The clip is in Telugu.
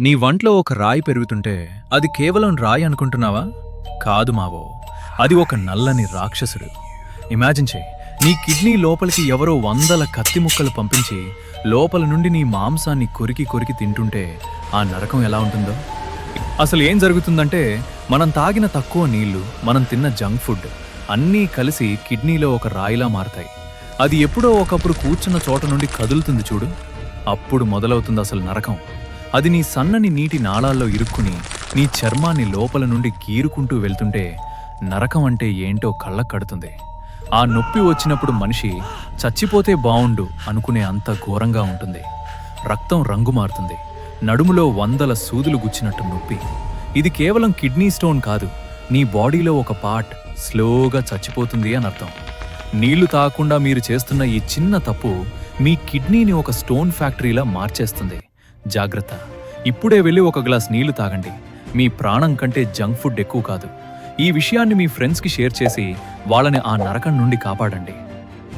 నీ వంట్లో ఒక రాయి పెరుగుతుంటే అది కేవలం రాయి అనుకుంటున్నావా? కాదు మావో, అది ఒక నల్లని రాక్షసుడు. ఇమాజిన్ చేయి, నీ కిడ్నీ లోపలికి ఎవరో వందల కత్తి ముక్కలు పంపించి లోపల నుండి నీ మాంసాన్ని కొరికి కొరికి తింటుంటే ఆ నరకం ఎలా ఉంటుందో. అసలు ఏం జరుగుతుందంటే, మనం తాగిన తక్కువ నీళ్లు, మనం తిన్న జంక్ ఫుడ్ అన్నీ కలిసి కిడ్నీలో ఒక రాయిలా మారతాయి. అది ఎప్పుడో ఒకప్పుడు కూర్చున్న చోట నుండి కదులుతుంది చూడు, అప్పుడు మొదలవుతుంది అసలు నరకం. అది నీ సన్నని నీటి నాళాల్లో ఇరుక్కుని నీ చర్మాన్ని లోపల నుండి గీరుకుంటూ వెళ్తుంటే నరకం అంటే ఏంటో కళ్ళకు కడుతుంది. ఆ నొప్పి వచ్చినప్పుడు మనిషి చచ్చిపోతే బావుండు అనుకునే అంత ఘోరంగా ఉంటుంది. రక్తం రంగు మారుతుంది, నడుములో వందల సూదులు గుచ్చినట్టు నొప్పి. ఇది కేవలం కిడ్నీ స్టోన్ కాదు, నీ బాడీలో ఒక పార్ట్ స్లోగా చచ్చిపోతుంది అని అర్థం. నీళ్లు తాగకుండా మీరు చేస్తున్న ఈ చిన్న తప్పు మీ కిడ్నీని ఒక స్టోన్ ఫ్యాక్టరీలా మార్చేస్తుంది. జాగ్రత్త, ఇప్పుడే వెళ్ళి ఒక గ్లాస్ నీళ్లు తాగండి. మీ ప్రాణం కంటే జంక్ ఫుడ్ ఎక్కువ కాదు. ఈ విషయాన్ని మీ ఫ్రెండ్స్కి షేర్ చేసి వాళ్ళని ఆ నరకం నుండి కాపాడండి.